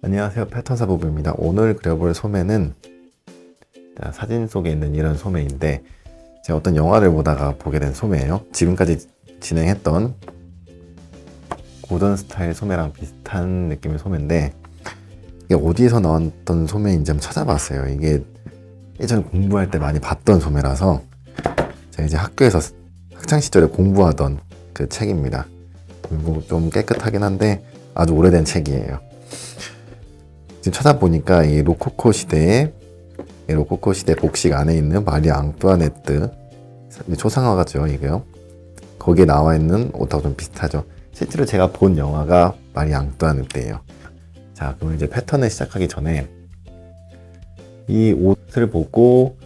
안녕하세요, 패턴사부부입니다. 오늘 그려볼 소매는 사진 속에 있는 이런 소매인데, 제가 어떤 영화를 보다가 보게 된 소매예요. 지금까지 진행했던 고전 스타일 소매랑 비슷한 느낌의 소매인데, 이게 어디에서 나왔던 소매인지 한번 찾아봤어요. 이게 예전에 공부할 때 많이 봤던 소매라서 제가 이제 학교에서 학창 시절에 공부하던 그 책입니다. 좀 깨끗하긴 한데 아주 오래된 책이에요. 지금 찾아보니까 이 로코코 시대 복식 안에 있는 마리 앙뚜아네트 초상화가죠, 이게요. 거기에 나와 있는 옷하고 좀 비슷하죠. 실제로 제가 본 영화가 마리 앙뚜아네트예요. 자, 그럼 이제 패턴을 시작하기 전에 이 옷을 보고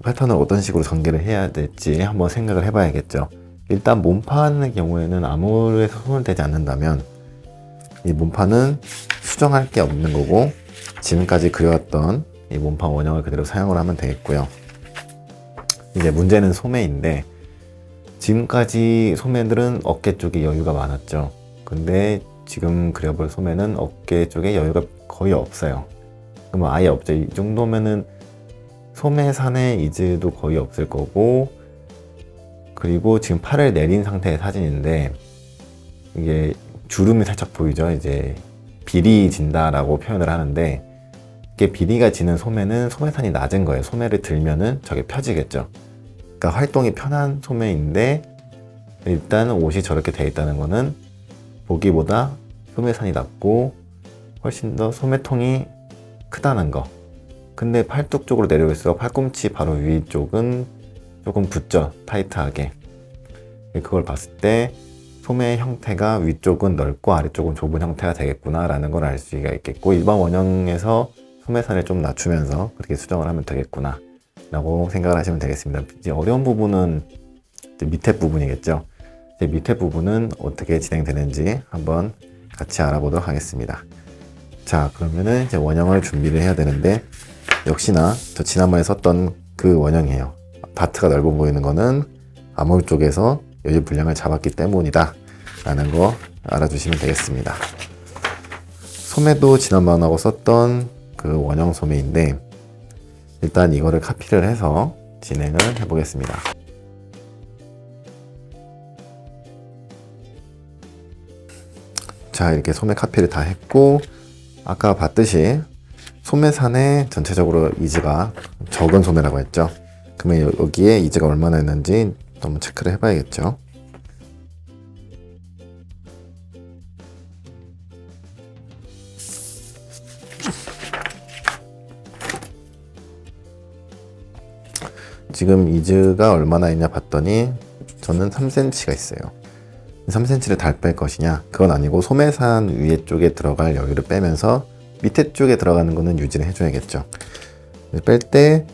패턴을 어떤 식으로 전개를 해야 될지 한번 생각을 해봐야겠죠. 일단 몸판의 경우에는 아무래도 손을 대지 않는다면 이 몸판은 수정할 게 없는 거고, 지금까지 그려왔던 이 몸판 원형을 그대로 사용을 하면 되겠고요. 이제 문제는 소매인데, 지금까지 소매들은 어깨 쪽에 여유가 많았죠. 근데 지금 그려볼 소매는 어깨 쪽에 여유가 거의 없어요. 그러면 아예 없죠. 이 정도면은 소매산의 이즈도 거의 없을 거고, 그리고 지금 팔을 내린 상태의 사진인데 이게 주름이 살짝 보이죠. 이제 비리 진다라고 표현을 하는데, 이게 비리가 지는 소매는 소매산이 낮은 거예요. 소매를 들면은 저게 펴지겠죠. 그러니까 활동이 편한 소매인데, 일단 옷이 저렇게 돼 있다는 거는 보기보다 소매산이 낮고 훨씬 더 소매통이 크다는 거. 근데 팔뚝 쪽으로 내려올수록 팔꿈치 바로 위쪽은 조금 붙죠, 타이트하게. 그걸 봤을 때 소매 형태가 위쪽은 넓고 아래쪽은 좁은 형태가 되겠구나 라는 걸 알 수가 있겠고, 일반 원형에서 소매산을 좀 낮추면서 그렇게 수정을 하면 되겠구나 라고 생각을 하시면 되겠습니다. 이제 어려운 부분은 이제 밑에 부분이겠죠. 이제 밑에 부분은 어떻게 진행되는지 한번 같이 알아보도록 하겠습니다. 자, 그러면은 이제 원형을 준비를 해야 되는데, 역시나 저 지난번에 썼던 그 원형이에요. 바트가 넓어 보이는 거는 아몰 쪽에서 여유 분량을 잡았기 때문이다 라는 거 알아주시면 되겠습니다. 소매도 지난번하고 썼던 그 원형 소매인데, 일단 이거를 카피를 해서 진행을 해보겠습니다. 자, 이렇게 소매 카피를 다 했고, 아까 봤듯이 소매산에 전체적으로 이즈가 적은 소매라고 했죠. 그러면 여기에 이즈가 얼마나 있는지 한번 체크를 해봐야겠죠. 지금 이즈가 얼마나 있냐 봤더니 저는 3cm가 있어요. 3cm를 달 뺄 것이냐? 그건 아니고 소매산 위에 쪽에 들어갈 여유를 빼면서 밑에 쪽에 들어가는 거는 유지를 해줘야겠죠. 뺄 때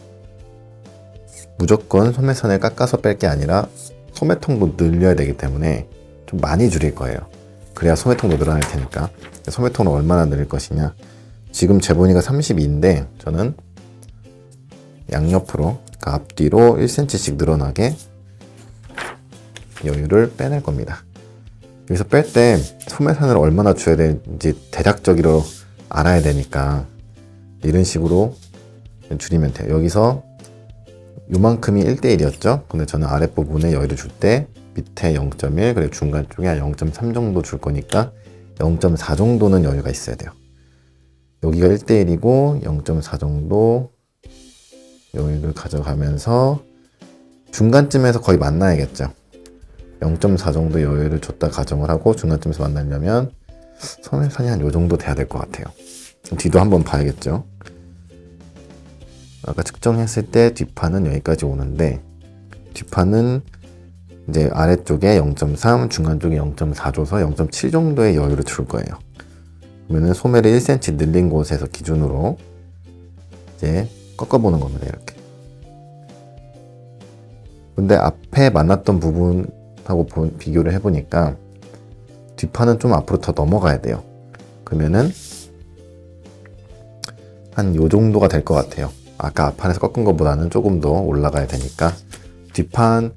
무조건 소매선을 깎아서 뺄 게 아니라 소매통도 늘려야 되기 때문에 좀 많이 줄일 거예요. 그래야 소매통도 늘어날 테니까. 소매통을 얼마나 늘릴 것이냐? 지금 재본이가 32인데 저는 양옆으로, 그러니까 앞뒤로 1cm씩 늘어나게 여유를 빼낼 겁니다. 여기서 뺄 때 소매산을 얼마나 줘야 되는지 대략적으로 알아야 되니까 이런 식으로 줄이면 돼요. 여기서 요만큼이 1대1이었죠. 근데 저는 아랫부분에 여유를 줄 때 밑에 0.1 그리고 중간 쪽에 한 0.3 정도 줄 거니까 0.4 정도는 여유가 있어야 돼요. 여기가 1대1이고 0.4 정도 여유를 가져가면서 중간쯤에서 거의 만나야겠죠. 0.4 정도 여유를 줬다 가정을 하고 중간쯤에서 만나려면 소매산이 한 요 정도 돼야 될 것 같아요. 뒤도 한번 봐야겠죠. 아까 측정했을 때 뒷판은 여기까지 오는데, 뒷판은 이제 아래쪽에 0.3, 중간 쪽에 0.4 줘서 0.7 정도의 여유를 줄 거예요. 그러면은 소매를 1cm 늘린 곳에서 기준으로 이제 꺾어보는 겁니다, 이렇게. 근데 앞에 만났던 부분하고 비교를 해보니까 뒷판은 좀 앞으로 더 넘어가야 돼요. 그러면은 한 요 정도가 될 것 같아요. 아까 앞판에서 꺾은 것보다는 조금 더 올라가야 되니까 뒷판에서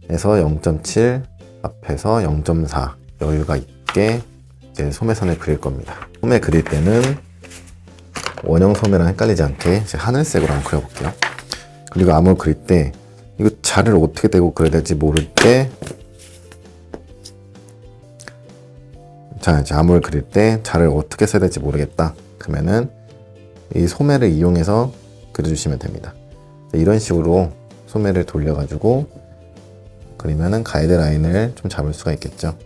0.7, 앞에서 0.4 여유가 있게 이제 소매선을 그릴 겁니다. 소매 그릴 때는 원형 소매랑 헷갈리지 않게 이제 하늘색으로 한번 그려볼게요. 그리고 암을 그릴 때 이거 자를 어떻게 대고 그려야 될지 모를 때, 자 이제 암을 그릴 때 자를 어떻게 써야 될지 모르겠다 그러면은 이 소매를 이용해서 그려주시면 됩니다. 이런 식으로 소매를 돌려가지고 그리면은 가이드라인을 좀 잡을 수가 있겠죠.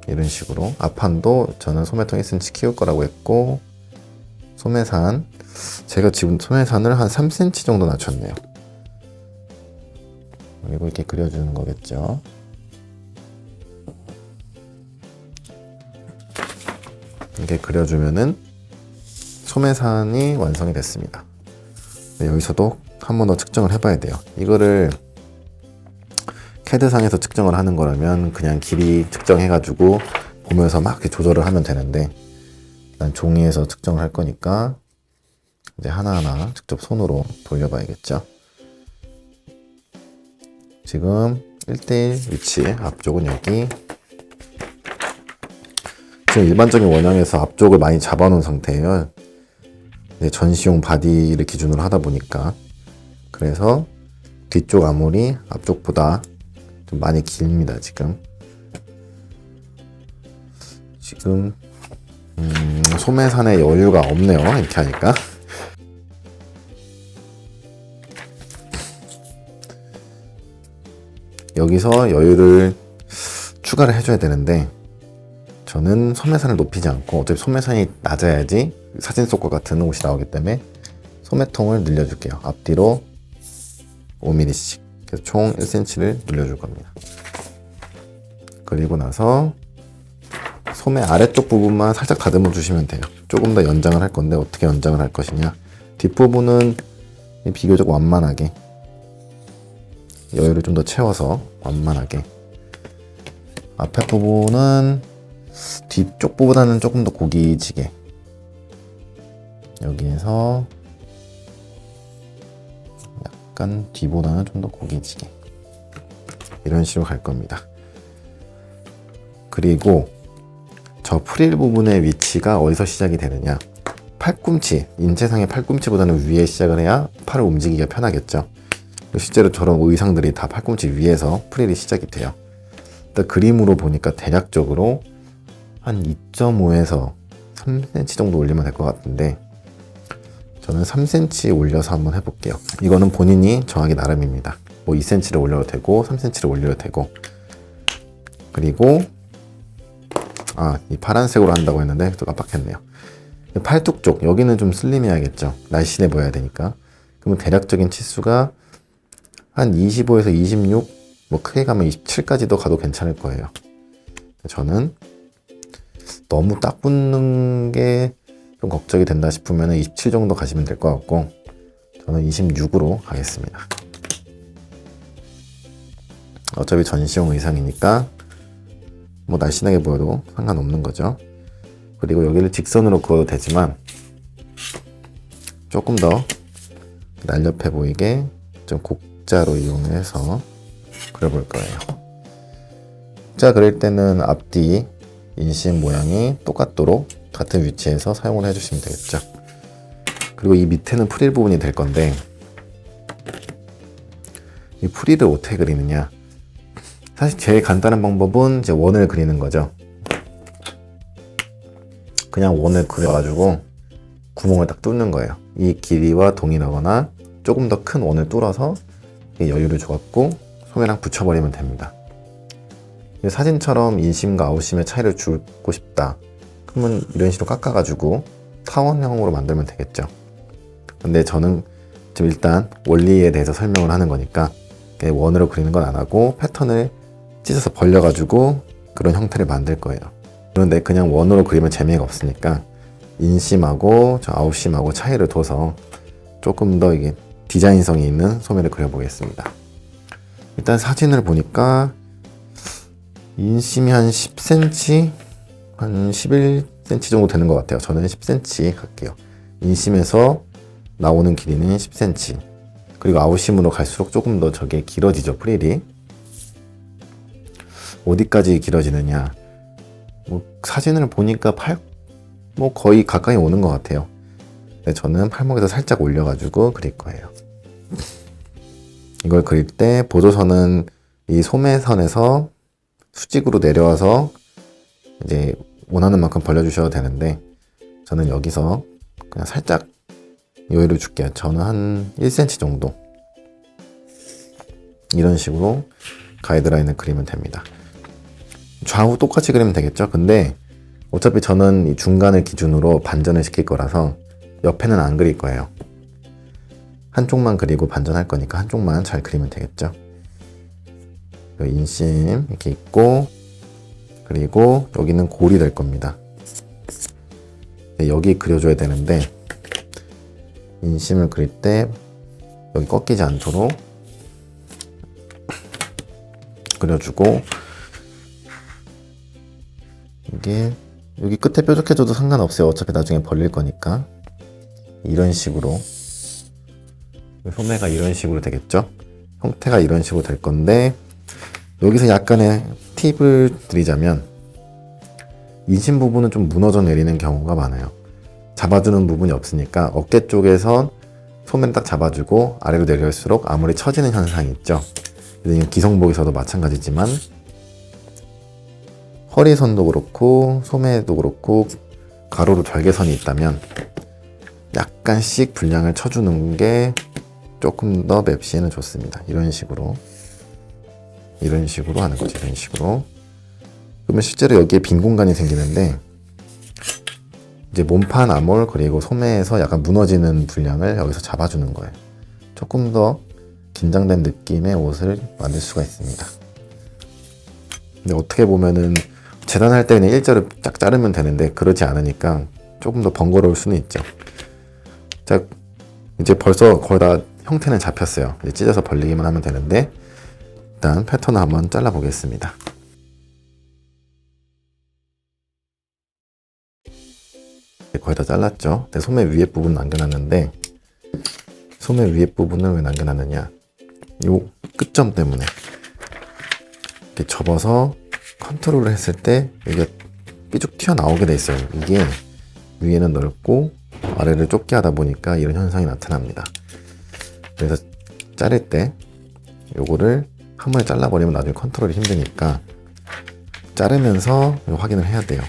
이런 식으로 앞판도 저는 소매통 1cm 키울 거라고 했고, 소매산 제가 지금 소매산을 한 3cm 정도 낮췄네요. 그리고 이렇게 그려주는 거겠죠. 이렇게 그려주면은 소매산이 완성이 됐습니다. 여기서도 한 번 더 측정을 해봐야 돼요. 이거를 캐드상에서 측정을 하는 거라면 그냥 길이 측정해가지고 보면서 막 이렇게 조절을 하면 되는데, 난 종이에서 측정을 할 거니까 이제 하나하나 직접 손으로 돌려봐야겠죠. 지금 1대1 위치, 앞쪽은 여기. 지금 일반적인 원형에서 앞쪽을 많이 잡아놓은 상태예요. 전시용 바디를 기준으로 하다 보니까. 그래서 뒤쪽 아몰이 앞쪽보다 좀 많이 깁니다. 지금 소매산에 여유가 없네요. 이렇게 하니까. 여기서 여유를 추가를 해줘야 되는데, 저는 소매산을 높이지 않고, 어차피 소매산이 낮아야지 사진 속과 같은 옷이 나오기 때문에 소매통을 늘려줄게요. 앞뒤로 5mm씩. 그래서 총 1cm를 늘려줄 겁니다. 그리고 나서 소매 아래쪽 부분만 살짝 다듬어 주시면 돼요. 조금 더 연장을 할 건데 어떻게 연장을 할 것이냐. 뒷부분은 비교적 완만하게, 여유를 좀 더 채워서 완만하게. 앞에 부분은 뒤쪽 부분보다는 조금 더 고기지게, 여기에서 약간 뒤보다는 좀 더 고기지게, 이런 식으로 갈 겁니다. 그리고 저 프릴 부분의 위치가 어디서 시작이 되느냐, 팔꿈치, 인체상의 팔꿈치보다는 위에 시작을 해야 팔을 움직이기가 편하겠죠. 실제로 저런 의상들이 다 팔꿈치 위에서 프릴이 시작이 돼요. 일단 그림으로 보니까 대략적으로 한 2.5에서 3cm 정도 올리면 될 것 같은데, 저는 3cm 올려서 한번 해볼게요. 이거는 본인이 정하기 나름입니다. 뭐 2cm를 올려도 되고 3cm를 올려도 되고. 그리고 이 파란색으로 한다고 했는데 또 깜빡했네요. 팔뚝 쪽, 여기는 좀 슬림해야겠죠. 날씬해 보여야 되니까. 그러면 대략적인 치수가 한 25에서 26, 뭐 크게 가면 27까지도 가도 괜찮을 거예요. 저는 너무 딱 붙는 게 좀 걱정이 된다 싶으면 27 정도 가시면 될 것 같고, 저는 26으로 가겠습니다. 어차피 전시용 의상이니까 뭐 날씬하게 보여도 상관없는 거죠. 그리고 여기를 직선으로 그어도 되지만 조금 더 날렵해 보이게 좀 곡자로 이용해서 그려볼 거예요. 곡자 그릴 때는 앞뒤 인심 모양이 똑같도록 같은 위치에서 사용을 해주시면 되겠죠. 그리고 이 밑에는 프릴 부분이 될 건데, 이 프릴을 어떻게 그리느냐, 사실 제일 간단한 방법은 이제 원을 그리는 거죠. 그냥 원을 그려가지고 구멍을 딱 뚫는 거예요. 이 길이와 동일하거나 조금 더 큰 원을 뚫어서 여유를 줘갖고 소매랑 붙여버리면 됩니다. 사진처럼 인심과 아웃심의 차이를 주고 싶다 그러면 이런 식으로 깎아가지고 타원형으로 만들면 되겠죠. 근데 저는 지금 일단 원리에 대해서 설명을 하는 거니까 원으로 그리는 건 안 하고 패턴을 찢어서 벌려가지고 그런 형태를 만들 거예요. 그런데 그냥 원으로 그리면 재미가 없으니까 인심하고 저 아웃심하고 차이를 둬서 조금 더 이게 디자인성이 있는 소매를 그려보겠습니다. 일단 사진을 보니까 인심이 한 10cm, 한 11cm 정도 되는 것 같아요. 저는 10cm 갈게요. 인심에서 나오는 길이는 10cm. 그리고 아웃심으로 갈수록 조금 더 저게 길어지죠, 프릴이. 어디까지 길어지느냐. 뭐 사진을 보니까 뭐 거의 가까이 오는 것 같아요. 근데 저는 팔목에서 살짝 올려가지고 그릴 거예요. 이걸 그릴 때 보조선은 이 소매선에서 수직으로 내려와서 이제 원하는 만큼 벌려주셔도 되는데, 저는 여기서 그냥 살짝 여유를 줄게요. 저는 한 1cm 정도 이런 식으로 가이드라인을 그리면 됩니다. 좌우 똑같이 그리면 되겠죠. 근데 어차피 저는 이 중간을 기준으로 반전을 시킬 거라서 옆에는 안 그릴 거예요. 한쪽만 그리고 반전할 거니까 한쪽만 잘 그리면 되겠죠. 인심 이렇게 있고, 그리고 여기는 골이 될 겁니다. 여기 그려줘야 되는데, 인심을 그릴 때 여기 꺾이지 않도록 그려주고, 이게 여기 끝에 뾰족해져도 상관없어요. 어차피 나중에 벌릴 거니까. 이런 식으로 소매가 이런 식으로 되겠죠. 형태가 이런 식으로 될 건데, 여기서 약간의 팁을 드리자면, 인심 부분은 좀 무너져 내리는 경우가 많아요. 잡아주는 부분이 없으니까 어깨 쪽에서 소매를 딱 잡아주고 아래로 내려올수록 아무리 처지는 현상이 있죠. 그래서 기성복에서도 마찬가지지만, 허리선도 그렇고 소매도 그렇고 가로로 절개선이 있다면 약간씩 분량을 쳐주는 게 조금 더 맵시에는 좋습니다. 이런 식으로 하는 거죠. 이런 식으로. 그러면 실제로 여기에 빈 공간이 생기는데, 이제 몸판 암홀 그리고 소매에서 약간 무너지는 분량을 여기서 잡아주는 거예요. 조금 더 긴장된 느낌의 옷을 만들 수가 있습니다. 근데 어떻게 보면은 재단할 때 그냥 일자로 쫙 자르면 되는데, 그러지 않으니까 조금 더 번거로울 수는 있죠. 자, 이제 벌써 거의 다 형태는 잡혔어요. 이제 찢어서 벌리기만 하면 되는데, 일단 패턴을 한번 잘라 보겠습니다. 거의 다 잘랐죠. 소매 위에 부분 남겨놨는데, 소매 위에 부분을 왜 남겨놨느냐, 요 끝점 때문에 이렇게 접어서 컨트롤을 했을 때 이게 삐죽 튀어나오게 돼 있어요. 이게 위에는 넓고 아래를 좁게 하다 보니까 이런 현상이 나타납니다. 그래서 자를 때 요거를 한 번에 잘라버리면 나중에 컨트롤이 힘드니까 자르면서 확인을 해야 돼요.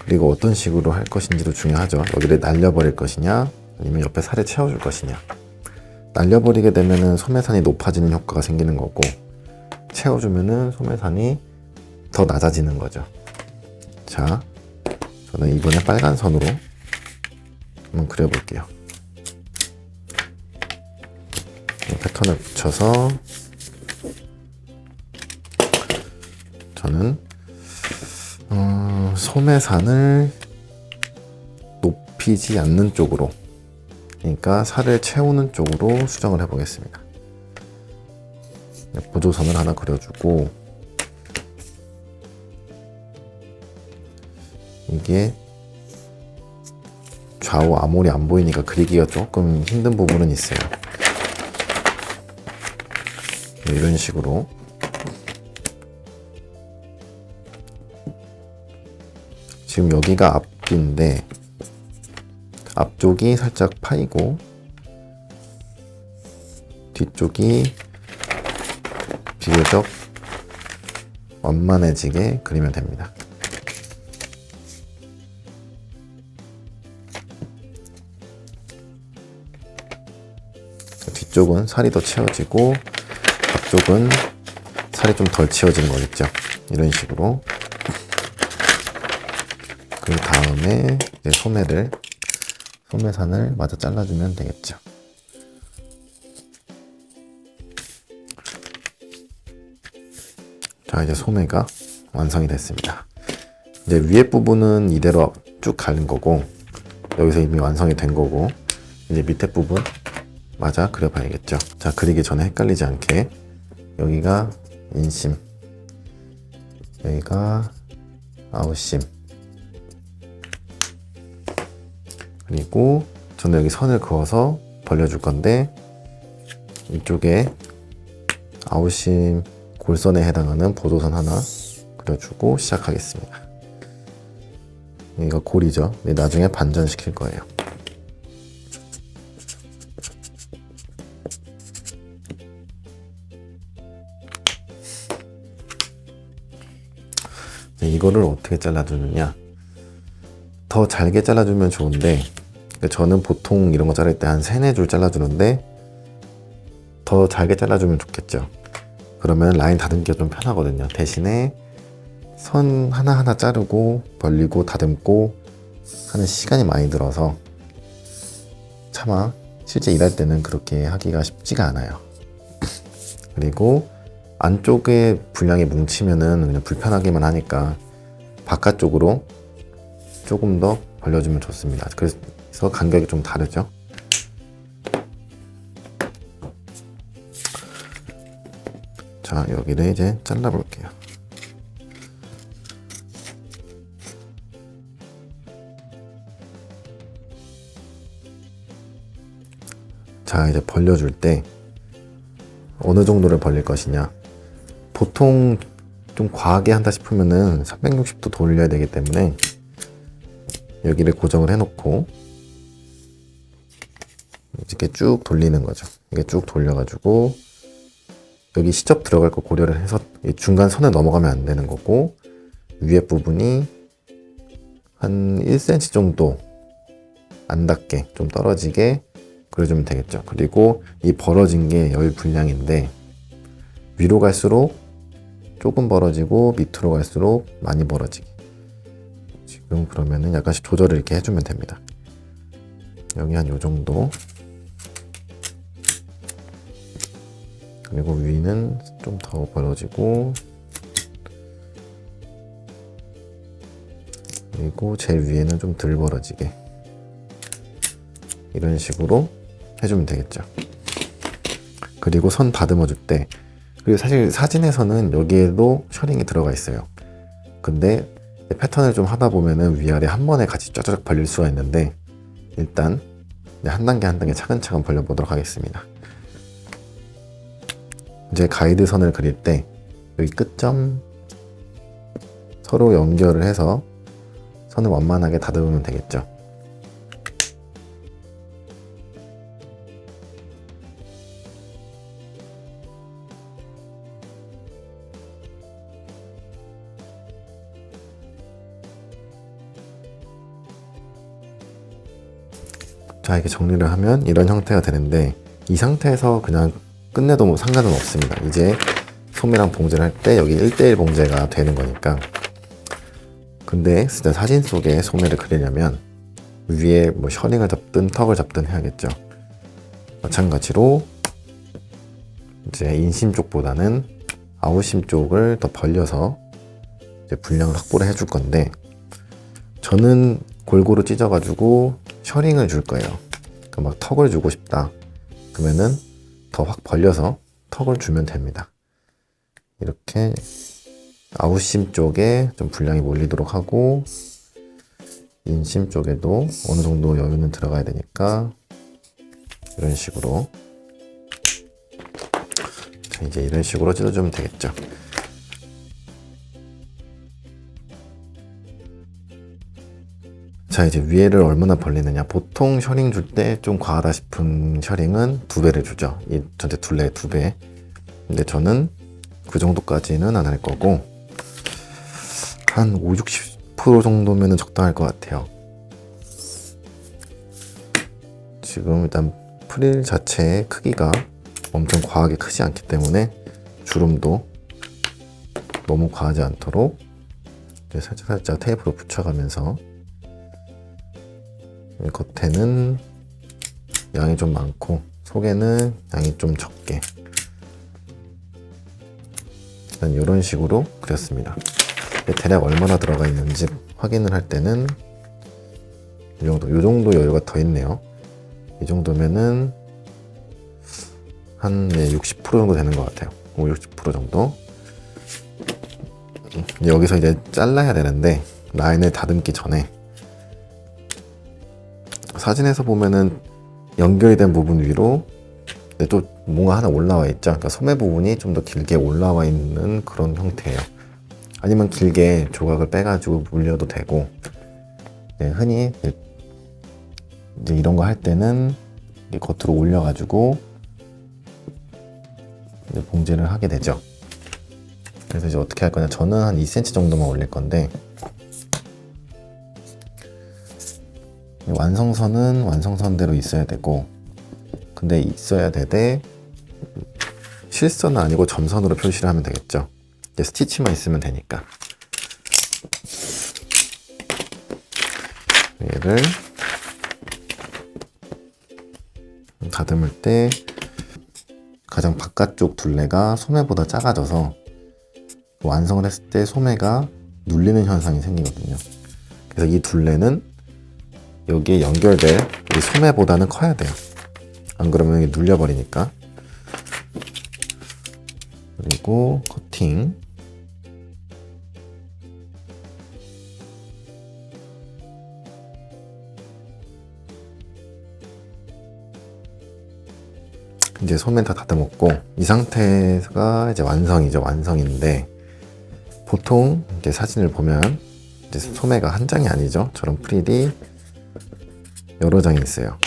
그리고 어떤 식으로 할 것인지도 중요하죠. 여기를 날려버릴 것이냐 아니면 옆에 살을 채워줄 것이냐. 날려버리게 되면은 소매산이 높아지는 효과가 생기는 거고, 채워주면은 소매산이 더 낮아지는 거죠. 자, 저는 이번에 빨간 선으로 한번 그려볼게요. 패턴을 붙여서 저는 소매산을 높이지 않는 쪽으로, 그러니까 살을 채우는 쪽으로 수정을 해보겠습니다. 보조선을 하나 그려주고, 이게 좌우 암홀이 안 보이니까 그리기가 조금 힘든 부분은 있어요. 이런 식으로 지금 여기가 앞뒤인데 앞쪽이 살짝 파이고 뒤쪽이 비교적 완만해지게 그리면 됩니다. 뒤쪽은 살이 더 채워지고 앞쪽은 살이 좀 덜 채워진 거겠죠. 이런 식으로. 그 다음에 이제 소매산을 마저 잘라주면 되겠죠. 자, 이제 소매가 완성이 됐습니다. 이제 위에 부분은 이대로 쭉 가는 거고, 여기서 이미 완성이 된 거고, 이제 밑에 부분 맞아 그려봐야겠죠. 자, 그리기 전에 헷갈리지 않게 여기가 인심, 여기가 아웃심, 그리고 저는 여기 선을 그어서 벌려줄 건데, 이쪽에 아웃심 골선에 해당하는 보조선 하나 그려주고 시작하겠습니다. 이거 골이죠. 나중에 반전시킬 거예요. 이거를 어떻게 잘라주느냐. 더 잘게 잘라주면 좋은데 저는 보통 이런 거 자를 때 한 3-4줄 잘라주는데 더 잘게 잘라주면 좋겠죠. 그러면 라인 다듬기가 좀 편하거든요. 대신에 선 하나하나 자르고 벌리고 다듬고 하는 시간이 많이 들어서 차마 실제 일할 때는 그렇게 하기가 쉽지가 않아요. 그리고 안쪽에 분량이 뭉치면은 그냥 불편하기만 하니까 바깥쪽으로 조금 더 벌려주면 좋습니다. 그래서 간격이 좀 다르죠. 자, 여기를 이제 잘라 볼게요. 자, 이제 벌려줄 때 어느 정도를 벌릴 것이냐. 보통 좀 과하게 한다 싶으면은 360도 돌려야 되기 때문에 여기를 고정을 해놓고 이렇게 쭉 돌리는 거죠. 이게 쭉 돌려가지고 여기 시접 들어갈 거 고려를 해서 중간 선을 넘어가면 안 되는 거고, 위에 부분이 한 1cm 정도 안 닿게 좀 떨어지게 그려주면 되겠죠. 그리고 이 벌어진 게 열 분량인데 위로 갈수록 조금 벌어지고 밑으로 갈수록 많이 벌어지게. 지금 그러면은 약간씩 조절을 이렇게 해주면 됩니다. 여기 한 요 정도. 그리고 위는 좀 더 벌어지고, 그리고 제일 위에는 좀 덜 벌어지게 이런 식으로 해주면 되겠죠. 그리고 선 다듬어 줄 때, 그리고 사실 사진에서는 여기에도 셔링이 들어가 있어요. 근데 패턴을 좀 하다 보면은 위아래 한 번에 같이 쫙쫙 벌릴 수가 있는데, 일단 한 단계 한 단계 차근차근 벌려보도록 하겠습니다. 이제 가이드 선을 그릴 때 여기 끝점 서로 연결을 해서 선을 완만하게 다듬으면 되겠죠. 자, 이렇게 정리를 하면 이런 형태가 되는데, 이 상태에서 그냥 끝내도 뭐 상관은 없습니다. 이제 소매랑 봉제를 할 때 여기 1:1 봉제가 되는 거니까. 근데 진짜 사진 속에 소매를 그리려면 위에 뭐 셔링을 잡든 턱을 잡든 해야겠죠. 마찬가지로 이제 인심 쪽보다는 아웃심 쪽을 더 벌려서 이제 분량을 확보를 해줄 건데, 저는 골고루 찢어가지고 셔링을 줄 거예요. 그러니까 막 턱을 주고 싶다 그러면은 더 확 벌려서 턱을 주면 됩니다. 이렇게 아웃심 쪽에 좀 분량이 몰리도록 하고, 인심 쪽에도 어느 정도 여유는 들어가야 되니까 이런 식으로. 자, 이제 이런 식으로 찢어주면 되겠죠. 자, 이제 위에를 얼마나 벌리느냐. 보통 셔링 줄 때 좀 과하다 싶은 셔링은 2배를 주죠. 이 전체 둘레 2배. 근데 저는 그 정도까지는 안 할 거고, 한 50-60% 정도면 적당할 것 같아요. 지금 일단 프릴 자체의 크기가 엄청 과하게 크지 않기 때문에 주름도 너무 과하지 않도록 이제 살짝 테이프로 붙여가면서, 겉에는 양이 좀 많고 속에는 양이 좀 적게, 일단 이런 식으로 그렸습니다. 대략 얼마나 들어가 있는지 확인을 할 때는 이 정도 여유가 더 있네요. 이 정도면은 한 60% 정도 되는 것 같아요. 50-60% 정도. 여기서 이제 잘라야 되는데, 라인을 다듬기 전에 사진에서 보면은 연결이 된 부분 위로 근데 또 뭔가 하나 올라와 있죠. 그러니까 소매 부분이 좀 더 길게 올라와 있는 그런 형태예요. 아니면 길게 조각을 빼가지고 물려도 되고, 네, 흔히 이제 이런 거 할 때는 겉으로 올려가지고 이제 봉제를 하게 되죠. 그래서 이제 어떻게 할 거냐, 저는 한 2cm 정도만 올릴 건데, 완성선은 완성선대로 있어야 되고, 근데 있어야 되되 실선은 아니고 점선으로 표시를 하면 되겠죠. 이제 스티치만 있으면 되니까. 얘를 다듬을 때 가장 바깥쪽 둘레가 소매보다 작아져서 완성을 했을 때 소매가 눌리는 현상이 생기거든요. 그래서 이 둘레는 여기에 연결될 이 소매보다는 커야 돼요. 안 그러면 이게 눌려버리니까. 그리고 커팅. 이제 소매 다 다듬었고, 이 상태가 이제 완성이죠. 완성인데, 보통 이제 사진을 보면 이제 소매가 한 장이 아니죠. 저런 프릴이 여러 장이 있어요.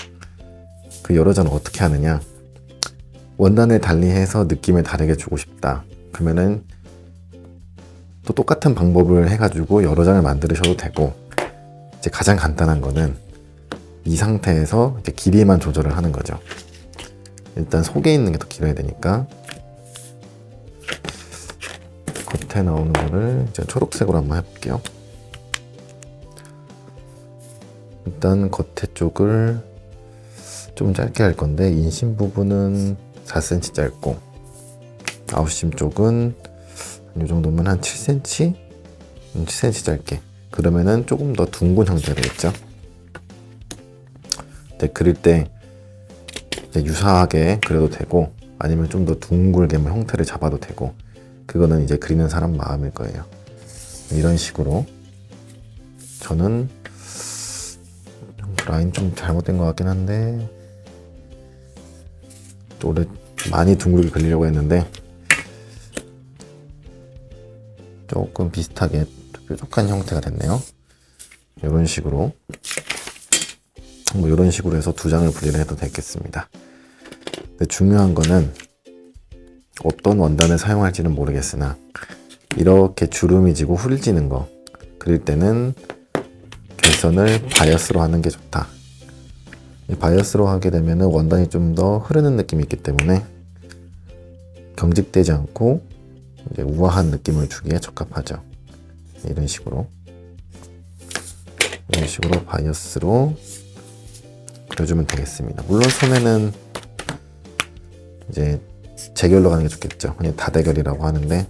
그 여러 장을 어떻게 하느냐, 원단을 달리해서 느낌을 다르게 주고 싶다 그러면은 또 똑같은 방법을 해가지고 여러 장을 만드셔도 되고, 이제 가장 간단한 거는 이 상태에서 이제 길이만 조절을 하는 거죠. 일단 속에 있는 게 더 길어야 되니까 겉에 나오는 거를 이제 초록색으로 한번 해볼게요. 일단 겉에 쪽을 좀 짧게 할 건데, 인심 부분은 4cm 짧고, 아웃심 쪽은 이 정도면 한 7cm? 7cm 짧게. 그러면은 조금 더 둥근 형태가 되겠죠. 이제 그릴 때 이제 유사하게 그려도 되고, 아니면 좀 더 둥글게 형태를 잡아도 되고, 그거는 이제 그리는 사람 마음일 거예요. 이런 식으로. 저는 라인 좀 잘못된 것 같긴 한데, 또 원래 많이 둥글게 그리려고 했는데 조금 비슷하게 뾰족한 형태가 됐네요. 이런 식으로, 뭐 이런 식으로 해서 두 장을 분리를 해도 되겠습니다. 근데 중요한 거는 어떤 원단을 사용할지는 모르겠으나, 이렇게 주름이 지고 훌지는 거 그릴 때는 결선을 바이어스로 하는 게 좋다. 이 바이어스로 하게 되면 원단이 좀 더 흐르는 느낌이 있기 때문에 경직되지 않고 이제 우아한 느낌을 주기에 적합하죠. 이런 식으로 바이어스로 그려주면 되겠습니다. 물론 소매는 이제 재결로 가는 게 좋겠죠. 그냥 다대결이라고 하는데,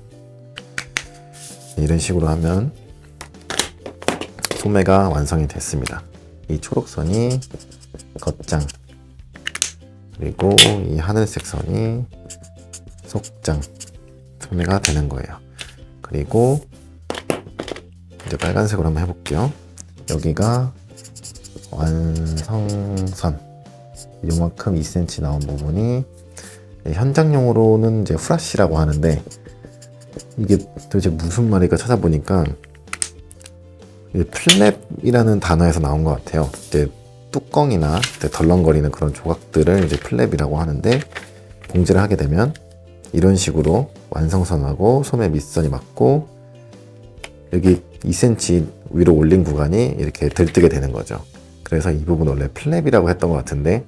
이런 식으로 하면 소매가 완성이 됐습니다. 이 초록선이 겉장, 그리고 이 하늘색 선이 속장 소매가 되는 거예요. 그리고 이제 빨간색으로 한번 해볼게요. 여기가 완성선, 요만큼 2cm 나온 부분이 현장용으로는 이제 후라시라고 하는데, 이게 도대체 무슨 말일까 찾아보니까 플랩이라는 단어에서 나온 것 같아요. 이제 뚜껑이나 덜렁거리는 그런 조각들을 이제 플랩이라고 하는데, 봉제를 하게 되면 이런 식으로 완성선하고 소매 밑선이 맞고, 여기 2cm 위로 올린 구간이 이렇게 들뜨게 되는 거죠. 그래서 이 부분 원래 플랩이라고 했던 것 같은데,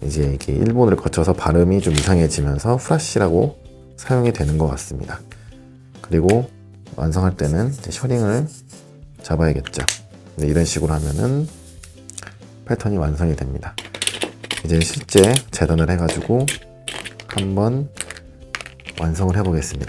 이제 이게 일본을 거쳐서 발음이 좀 이상해지면서 후라시라고 사용이 되는 것 같습니다. 그리고 완성할 때는 이제 셔링을 잡아야겠죠. 이런 식으로 하면은 패턴이 완성이 됩니다. 이제 실제 재단을 해가지고 한번 완성을 해보겠습니다.